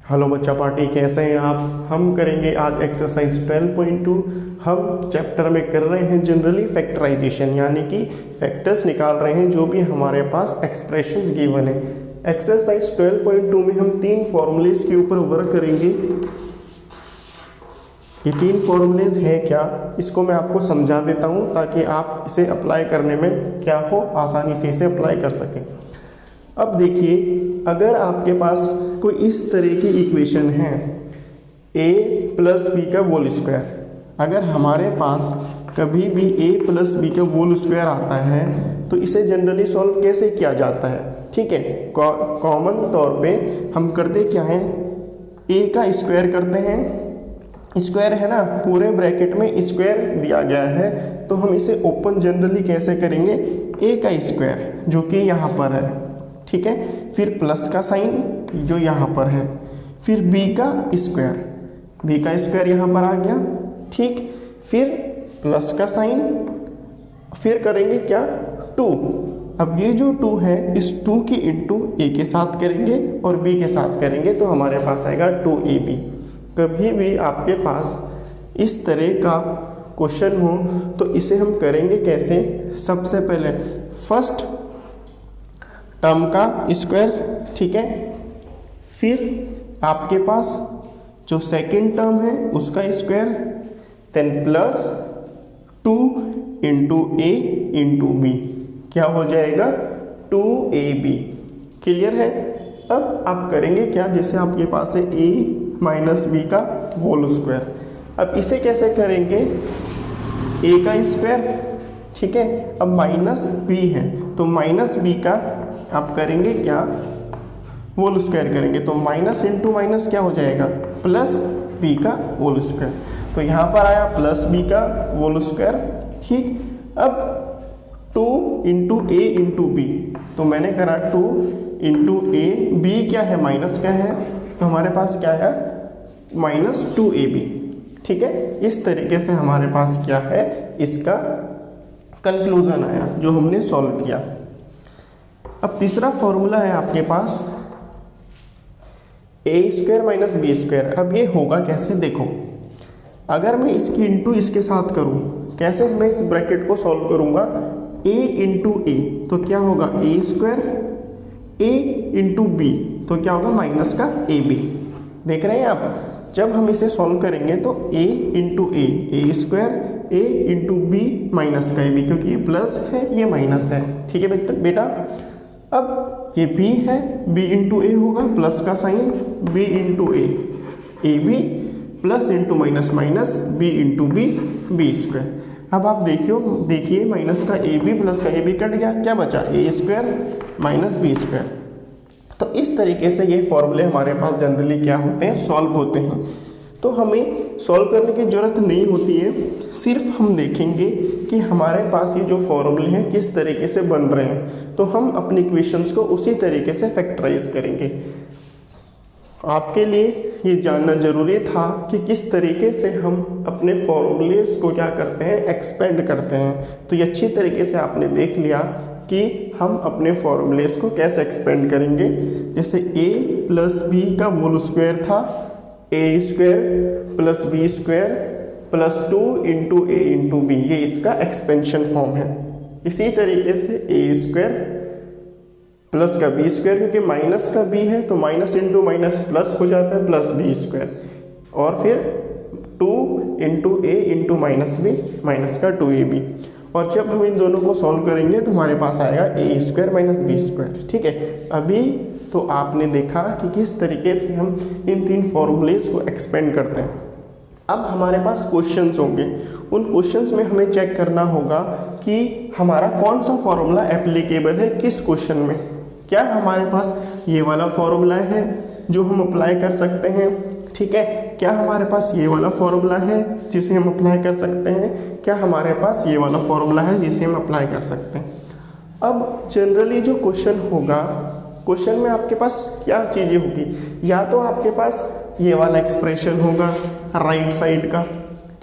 Hello बच्चा party, कैसे हैं आप। हम करेंगे आज एक्सरसाइज 12.2। हम चैप्टर में कर रहे हैं जनरली फैक्टराइजेशन, यानी कि फैक्टर्स निकाल रहे हैं जो भी हमारे पास एक्सप्रेशंस गिवन है। एक्सरसाइज 12.2 में हम 3 फॉर्मूलेज के ऊपर वर्क करेंगे। ये 3 फॉर्मूलेज हैं क्या, इसको मैं आपको समझा देता हूँ ताकि आप इसे अप्लाई करने में क्या हो, आसानी से इसे अप्लाई कर सकें। अब देखिए, अगर आपके पास कोई इस तरह की इक्वेशन है a प्लस बी का होल स्क्वायर, अगर हमारे पास कभी भी a प्लस बी का होल स्क्वायर आता है तो इसे जनरली सॉल्व कैसे किया जाता है। ठीक है, कॉमन तौर पे हम करते क्या हैं, a का स्क्वायर करते हैं। स्क्वायर है ना, पूरे ब्रैकेट में स्क्वायर दिया गया है तो हम इसे ओपन जनरली कैसे करेंगे, a का स्क्वायर जो कि यहाँ पर है। ठीक है, फिर प्लस का साइन जो यहाँ पर है, फिर b का स्क्वायर यहाँ पर आ गया। ठीक, फिर प्लस का साइन, फिर करेंगे क्या, 2। अब ये जो 2 है, इस 2 की इंटू a के साथ करेंगे और b के साथ करेंगे तो हमारे पास आएगा 2ab। कभी भी आपके पास इस तरह का क्वेश्चन हो तो इसे हम करेंगे कैसे, सबसे पहले फर्स्ट टर्म का स्क्वायर, ठीक है, फिर आपके पास जो सेकंड टर्म है उसका square, then plus 2 into A into B, क्या हो जाएगा 2ab। क्लियर है। अब आप करेंगे क्या, जैसे आपके पास है a माइनस बी का होल स्क्वायर, अब इसे कैसे करेंगे, a का स्क्वायर, ठीक है, अब माइनस b है तो माइनस b का आप करेंगे क्या, होल स्क्वायर करेंगे तो माइनस इंटू माइनस क्या हो जाएगा, प्लस b का होल स्क्वायर। तो यहाँ पर आया प्लस b का होल स्क्वायर। ठीक, अब 2 इंटू ए इंटू बी, तो मैंने करा 2 इंटू ए, बी क्या है, माइनस का है तो हमारे पास क्या है, माइनस 2ab। ठीक है, इस तरीके से हमारे पास क्या है, इसका कंक्लूजन आया जो हमने सॉल्व किया। अब तीसरा फॉर्मूला है आपके पास a square minus B square. अब ये होगा कैसे, देखो, अगर मैं इसकी इंटू इसके साथ करूं, कैसे मैं इस ब्रैकेट को सॉल्व करूंगा, a इंटू ए तो क्या होगा a square, a into B तो क्या होगा माइनस का ab। देख रहे हैं आप, जब हम इसे सॉल्व करेंगे तो a into A square, a into B minus का ab, क्योंकि ये प्लस है ये माइनस है। ठीक है बेटा, अब ये b है, b इंटू ए होगा, प्लस का sign b into A B, plus into minus minus b into B square. अब आप देखिए माइनस का ए बी प्लस का ए बी कट गया, क्या बचा, a square minus B square. तो इस तरीके से ये फॉर्मूले हमारे पास जनरली क्या होते हैं, सॉल्व होते हैं। तो हमें सॉल्व करने की ज़रूरत नहीं होती है, सिर्फ हम देखेंगे कि हमारे पास ये जो फॉर्मूले हैं किस तरीके से बन रहे हैं, तो हम अपनी इक्वेशंस को उसी तरीके से फैक्टराइज करेंगे। आपके लिए ये जानना ज़रूरी था कि किस तरीके से हम अपने फॉर्मूलेस को क्या करते हैं, एक्सपेंड करते हैं। तो ये अच्छी तरीके से आपने देख लिया कि हम अपने फॉर्मूलेस को कैसे एक्सपेंड करेंगे। जैसे a प्लस बी का होल स्क्वायर था, a square plus B square plus 2 into A into B, ये इसका एक्सपेंशन फॉर्म है। इसी तरीके से a स्क्वायर प्लस का बी स्क्वायर, क्योंकि माइनस का b है तो माइनस इंटू माइनस प्लस हो जाता है, प्लस बी स्क्वायर, और फिर 2 into A into minus B minus का 2ab। और जब हम इन दोनों को सॉल्व करेंगे तो हमारे पास आएगा a square minus B square. ठीक है, अभी तो आपने देखा कि किस तरीके से हम इन 3 फॉर्मूलेज को एक्सपेंड करते हैं। अब हमारे पास क्वेश्चंस होंगे, उन क्वेश्चंस में हमें चेक करना होगा कि हमारा कौन सा फॉर्मूला एप्लीकेबल है किस क्वेश्चन में। क्या हमारे पास ये वाला फॉर्मूला है जो हम अप्लाई कर सकते हैं, ठीक है, क्या हमारे पास ये वाला फॉर्मूला है जिसे हम अप्लाई कर सकते हैं, क्या हमारे पास ये वाला फॉर्मूला है जिसे हम अप्लाई कर सकते हैं। अब जनरली जो क्वेश्चन होगा, क्वेश्चन में आपके पास क्या चीज़ें होगी, या तो आपके पास ये वाला एक्सप्रेशन होगा राइट साइड का,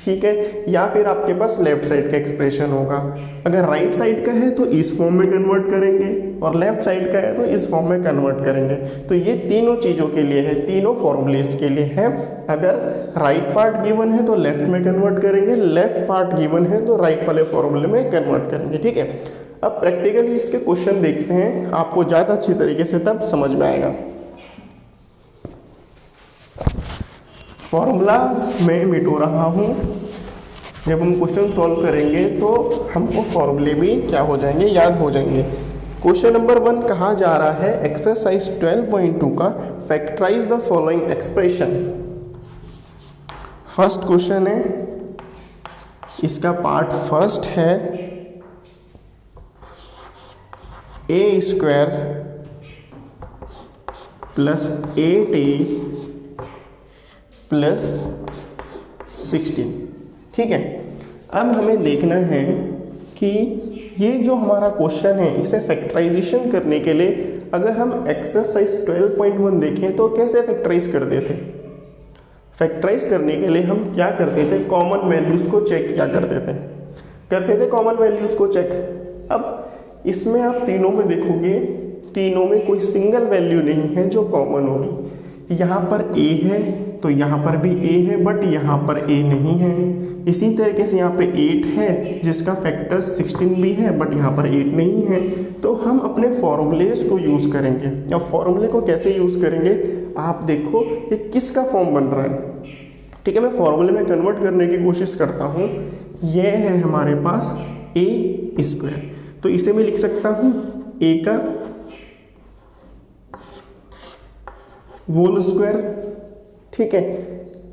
ठीक है, या फिर आपके पास लेफ्ट साइड का एक्सप्रेशन होगा। अगर राइट साइड का है तो इस फॉर्म में कन्वर्ट करेंगे और लेफ्ट साइड का है तो इस फॉर्म में कन्वर्ट करेंगे। तो ये तीनों चीज़ों के लिए है, तीनों फॉर्मूलेस के लिए है। अगर राइट पार्ट गिवन है तो लेफ्ट में कन्वर्ट करेंगे, लेफ्ट पार्ट गिवन है तो राइट वाले फॉर्मूले में कन्वर्ट करेंगे। ठीक है, अब प्रैक्टिकली इसके क्वेश्चन देखते हैं, आपको ज़्यादा अच्छी तरीके से तब समझ में आएगा। फॉर्मूलास में मिटो रहा हूँ, जब हम क्वेश्चन सॉल्व करेंगे तो हमको फॉर्मूले भी क्या हो जाएंगे, याद हो जाएंगे। क्वेश्चन नंबर 1 कहा जा रहा है एक्सरसाइज 12.2 का factorise the following expression. First question है, इसका पार्ट फर्स्ट है A square plus 8a plus 16। ठीक है, अब हमें देखना है कि ये जो हमारा क्वेश्चन है इसे फैक्टराइजेशन करने के लिए अगर हम एक्सरसाइज 12.1 देखें तो कैसे फैक्टराइज करते थे। फैक्टराइज करने के लिए हम क्या करते थे, कॉमन वैल्यूज़ को चेक किया करते थे कॉमन वैल्यूज़ को चेक। अब इसमें आप तीनों में देखोगे, तीनों में कोई सिंगल वैल्यू नहीं है जो कॉमन होगी। यहाँ पर a है तो यहाँ पर भी a है, बट यहाँ पर a नहीं है। इसी तरीके से यहाँ पे 8 है जिसका फैक्टर 16 भी है, बट यहाँ पर 8 नहीं है। तो हम अपने फॉर्मूलेस को यूज़ करेंगे। अब फॉर्मूले को कैसे यूज़ करेंगे, आप देखो ये किसका फॉर्म बन रहा है। ठीक है, मैं फॉर्मूले में कन्वर्ट करने की कोशिश करता हूँ। यह है हमारे पास a स्क्वायर, तो इसे मैं लिख सकता हूँ a का होल स्क्वायर। ठीक है,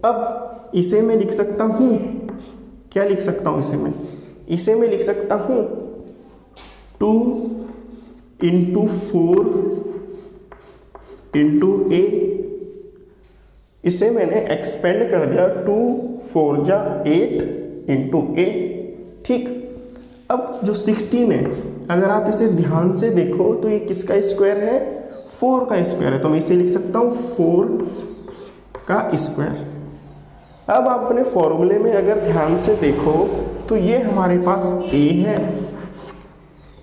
अब इसे मैं लिख सकता हूँ, क्या लिख सकता हूँ इसे मैं लिख सकता हूँ 2 × 4 × a। इसे मैंने एक्सपेंड कर दिया 2 4 जा 8 × a। ठीक, अब जो 16 है अगर आप इसे ध्यान से देखो तो ये किसका स्क्वायर है, 4 का स्क्वायर है। तो मैं इसे लिख सकता हूँ 4 का स्क्वायर। अब आप अपने फॉर्मूले में अगर ध्यान से देखो तो ये हमारे पास a है,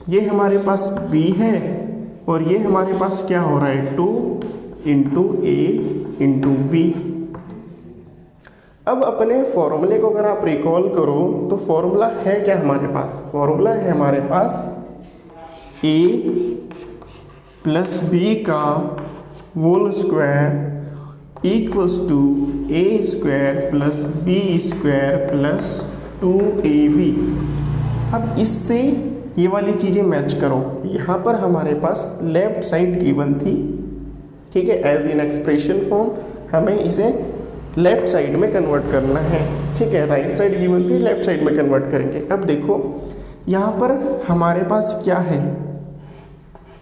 ये हमारे पास b है, और ये हमारे पास क्या हो रहा है 2 × a × b। अब अपने फॉर्मूले को अगर आप रिकॉल करो तो फॉर्मूला है क्या हमारे पास, फॉर्मूला है हमारे पास a प्लस b का whole square equals to a square plus b square plus 2ab। अब इससे ये वाली चीज़ें मैच करो। यहाँ पर हमारे पास लेफ्ट साइड गिवन थी, ठीक है, एज इन एक्सप्रेशन फॉर्म। हमें इसे लेफ्ट साइड में कन्वर्ट करना है। ठीक है, राइट साइड गिवन थी, लेफ्ट साइड में कन्वर्ट करेंगे। अब देखो यहाँ पर हमारे पास क्या है,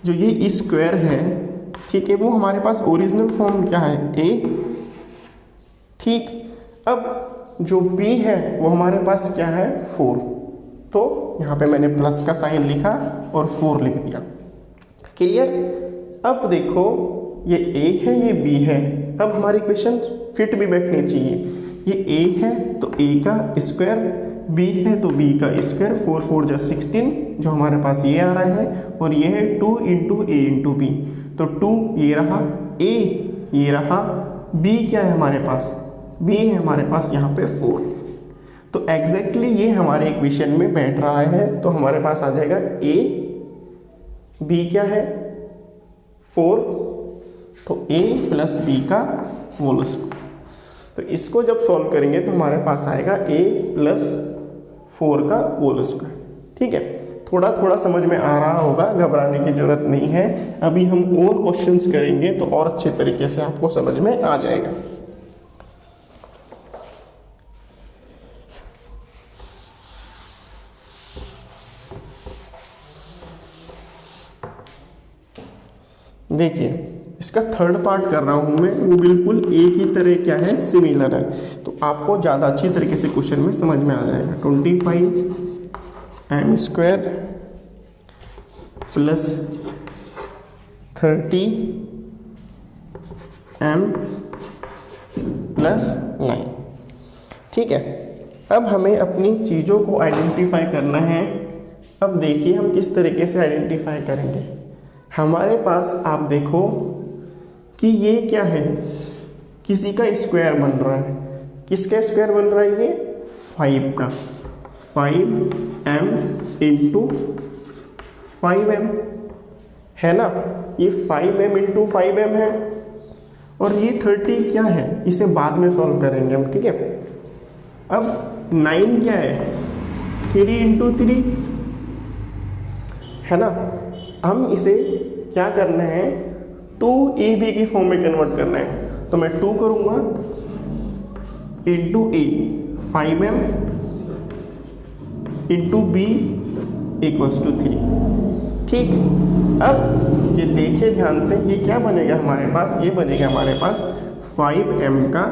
जो ये स्क्वायर है, ठीक है, वो हमारे पास ओरिजिनल फॉर्म क्या है a। ठीक, अब जो b है वो हमारे पास क्या है 4। तो यहाँ पे मैंने प्लस का साइन लिखा और 4 लिख दिया। क्लियर। अब देखो ये a है, ये b है। अब हमारी इक्वेशन फिट भी बैठनी चाहिए। ये a है तो a का स्क्वायर, b है तो b का स्क्वायर, 4 4 जा 16 जो हमारे पास ये आ रहा है, और ये है 2 × a × b। तो 2 ये रहा, a ये रहा, b क्या है हमारे पास, b है हमारे पास यहाँ पे 4। तो एग्जैक्टली ये हमारे इक्वेशन में बैठ रहा है। तो हमारे पास आ जाएगा a, b क्या है 4, तो a प्लस b का होल स्क्वायर। तो इसको जब सॉल्व करेंगे तो हमारे पास आएगा a प्लस 4 का होल स्क्वायर। ठीक है, थोड़ा थोड़ा समझ में आ रहा होगा, घबराने की जरूरत नहीं है। अभी हम और क्वेश्चंस करेंगे तो और अच्छे तरीके से आपको समझ में आ जाएगा। देखिए इसका थर्ड पार्ट कर रहा हूँ मैं, वो बिल्कुल एक ही तरह क्या है, सिमिलर है। तो आपको ज़्यादा अच्छी तरीके से क्वेश्चन में समझ में आ जाएगा। 25m² plus 30m plus 9। ठीक है, अब हमें अपनी चीज़ों को आइडेंटिफाई करना है। अब देखिए हम किस तरीके से आइडेंटिफाई करेंगे। हमारे पास आप देखो कि ये क्या है, किसी का स्क्वायर बन रहा है। किसका स्क्वायर बन रहा है? ये 5 का, 5m इंटू 5m है ना, ये 5m इंटू 5m है। और ये 30 क्या है, इसे बाद में सॉल्व करेंगे हम, ठीक है। अब 9 क्या है, 3 इंटू 3 है ना। हम इसे क्या करना है, 2ab की फॉर्म में कन्वर्ट करना है। तो मैं 2 करूँगा into a, 5m into b equals to 3, ठीक। अब ये देखिए ध्यान से, ये क्या बनेगा हमारे पास, ये बनेगा हमारे पास 5m का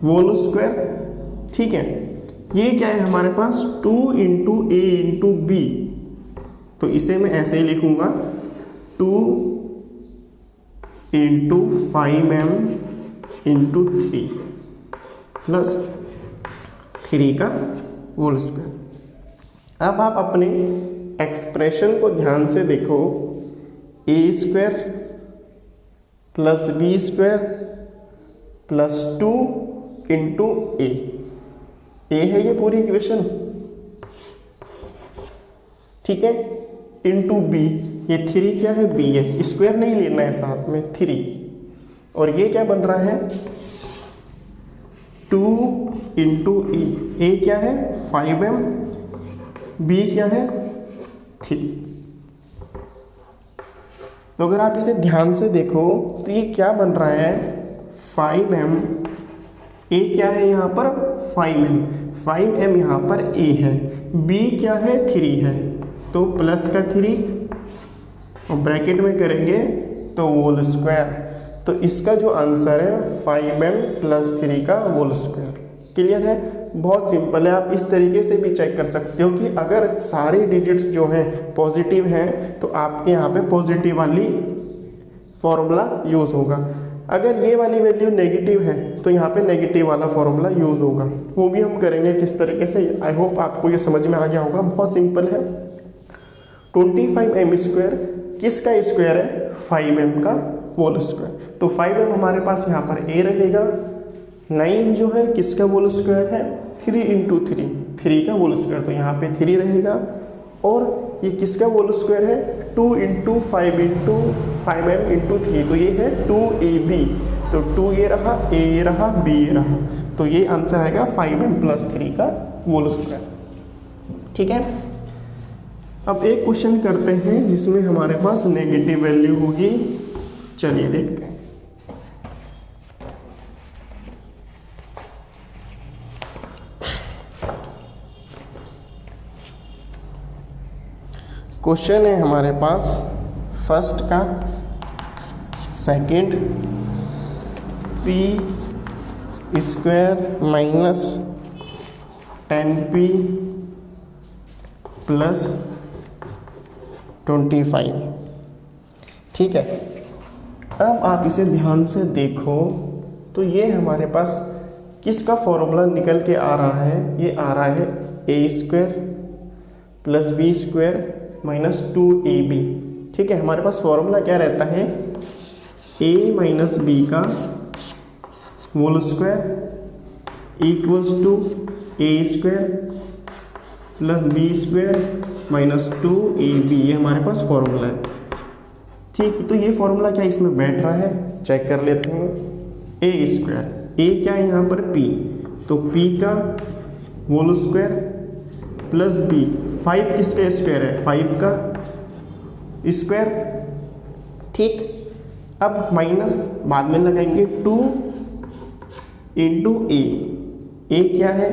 होल स्क्वायर, ठीक है। ये क्या है हमारे पास, 2 इंटू a इंटू b, तो इसे मैं ऐसे ही लिखूंगा 2 इंटू 5m इंटू 3 प्लस 3 का होल स्क्वायर। अब आप अपने एक्सप्रेशन को ध्यान से देखो, a square plus b square plus 2 into a है ये पूरी इक्वेशन, ठीक है, इंटू b, ये 3 क्या है, b है, स्क्वायर नहीं लेना है साथ में, 3। और ये क्या बन रहा है, 2 इंटू a क्या है 5m, b क्या है 3। तो अगर आप इसे ध्यान से देखो तो ये क्या बन रहा है, 5m, a क्या है यहाँ पर 5m यहाँ पर a है, b क्या है 3 है, तो प्लस का 3 और ब्रैकेट में करेंगे तो होल स्क्वायर। तो इसका जो आंसर है 5m प्लस 3 का होल स्क्वायर। क्लियर है, बहुत सिंपल है। आप इस तरीके से भी चेक कर सकते हो कि अगर सारे डिजिट्स जो हैं पॉजिटिव हैं तो आपके यहाँ पे पॉजिटिव वाली फॉर्मूला यूज़ होगा। अगर ये वाली वैल्यू नेगेटिव है तो यहाँ पे नेगेटिव वाला फॉर्मूला यूज़ होगा, वो भी हम करेंगे किस तरीके से। आई होप आपको ये समझ में आ गया होगा, बहुत सिंपल है। 25m स्क्वायर किसका स्क्वायर है, 5m का होल स्क्वायर। तो 5m हमारे पास यहाँ पर a रहेगा, 9 जो है किसका होल स्क्वायर है, 3 इंटू 3 का होल स्क्वायर, तो यहाँ पे 3 रहेगा। और ये किसका होल स्क्वायर है, 2 इंटू 5 इंटू 5m इंटू 3, तो ये है 2ab, तो 2 ये रहा, a ये रहा, b ये रहा, तो ये आंसर आएगा 5m प्लस 3 का होल स्क्वायर, ठीक है। अब एक क्वेश्चन करते हैं जिसमें हमारे पास नेगेटिव वैल्यू होगी, चलिए देखते हैं। क्वेश्चन है हमारे पास फर्स्ट का, second p square minus 10p plus 25, ठीक है। अब आप इसे ध्यान से देखो तो ये हमारे पास किसका फॉर्मूला निकल के आ रहा है, ये आ रहा है a square plus b square minus 2ab, ठीक है। हमारे पास फॉर्मूला क्या रहता है, a माइनस b का whole square equals to a square plus b square minus 2ab, ये हमारे पास फॉर्मूला है, ठीक। तो ये फॉर्मूला क्या इसमें बैठ रहा है, चेक कर लेते हैं। a स्क्वायर, a क्या है यहाँ पर p, तो p का होल स्क्वायर प्लस b, 5 किसका स्क्वायर है, 5 का स्क्वायर, ठीक। अब माइनस बाद में लगाएंगे, 2 इंटू a क्या है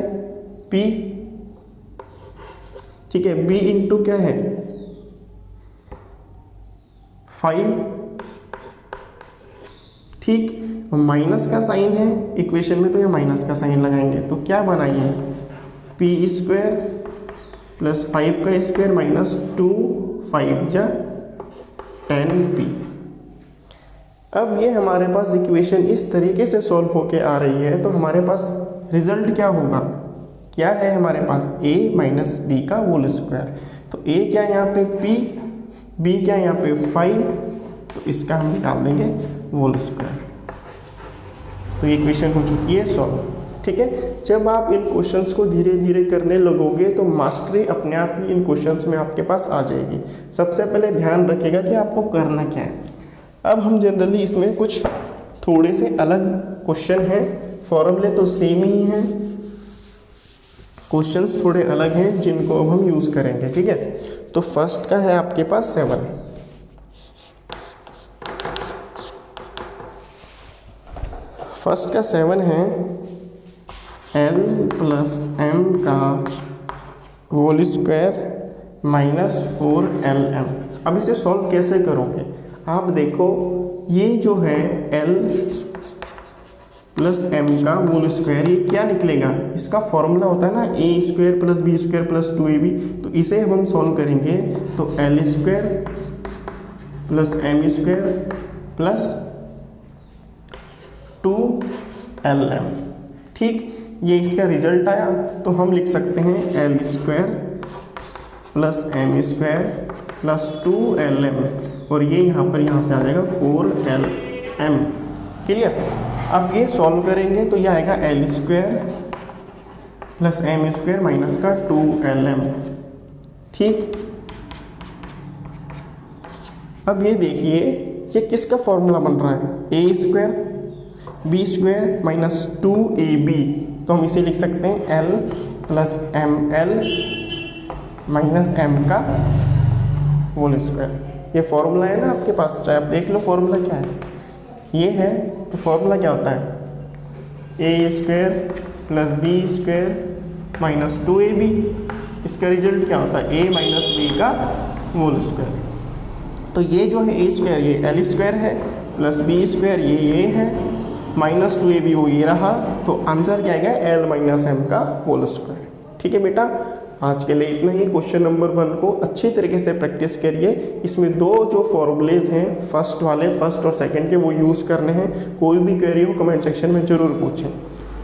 p, ठीक है, b इंटू क्या है 5, ठीक। माइनस का साइन है इक्वेशन में तो ये माइनस का साइन लगाएंगे, तो क्या बनाइए, p स्क्वायर प्लस 5 का स्क्वायर माइनस 2, 5 जा 10p। अब ये हमारे पास इक्वेशन इस तरीके से सॉल्व होके आ रही है, तो हमारे पास रिजल्ट क्या होगा, क्या है हमारे पास a माइनस बी का होल स्क्वायर। तो a क्या है यहाँ पे p, b क्या है यहाँ पे 5, तो इसका हम निकाल देंगे होल स्क्वायर। तो ये इक्वेशन हो चुकी है सॉल्व। ठीक है, जब आप इन क्वेश्चंस को धीरे धीरे करने लगोगे तो मास्टरी अपने आप ही इन क्वेश्चंस में आपके पास आ जाएगी। सबसे पहले ध्यान रखिएगा कि आपको करना क्या है। अब हम जनरली इसमें कुछ थोड़े से अलग क्वेश्चन हैं, फॉर्मूले तो सेम ही हैं, क्वेश्चंस थोड़े अलग हैं जिनको अब हम यूज़ करेंगे। ठीक है, तो फर्स्ट का है आपके पास 7। फर्स्ट का 7 है l प्लस m का होल स्क्वायर माइनस 4lm। अब इसे सॉल्व कैसे करोगे, आप देखो ये जो है l प्लस m का होल स्क्वायर, ये क्या निकलेगा, इसका फॉर्मूला होता है ना a square plus B square plus 2ab। तो इसे हम सॉल्व करेंगे तो l square plus m square plus 2lm। ठीक, ये इसका रिजल्ट आया, तो हम लिख सकते हैं L square plus M square plus 2lm, और ये यहाँ से आ जाएगा 4lm। क्लियर। अब ये सॉल्व करेंगे तो ये आएगा L square plus M square minus का 2lm। ठीक, अब ये देखिए ये किसका फॉर्मूला बन रहा है, A square B square minus 2ab। तो हम इसे लिख सकते हैं l plus M L minus M का होल स्क्वायर। ये फॉर्मूला है ना आपके पास, चाहे आप देख लो फॉर्मूला क्या है, ये है। तो फॉर्मूला क्या होता है, A square plus B square minus 2ab। इसका रिजल्ट क्या होता है, ए माइनस बी का होल स्क्वायर। तो ये जो है ए स्क्वायर ये एल स्क्वायर है, प्लस बी स्क्वायर ये है, माइनस 2ab वो ये रहा। तो आंसर क्या आएगा, एल माइनस एम का होल स्क्वायर। ठीक है बेटा, आज के लिए इतना ही। क्वेश्चन नंबर 1 को अच्छी तरीके से प्रैक्टिस करिए। इसमें दो जो फॉर्मूलेज हैं फर्स्ट वाले, फर्स्ट और सेकंड के, वो यूज़ करने हैं। कोई भी क्वेरी हो कमेंट सेक्शन में ज़रूर पूछें,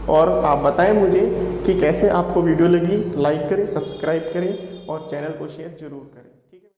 और आप बताएं मुझे कि कैसे आपको वीडियो लगी। लाइक करें, सब्सक्राइब करें और चैनल को शेयर ज़रूर करें।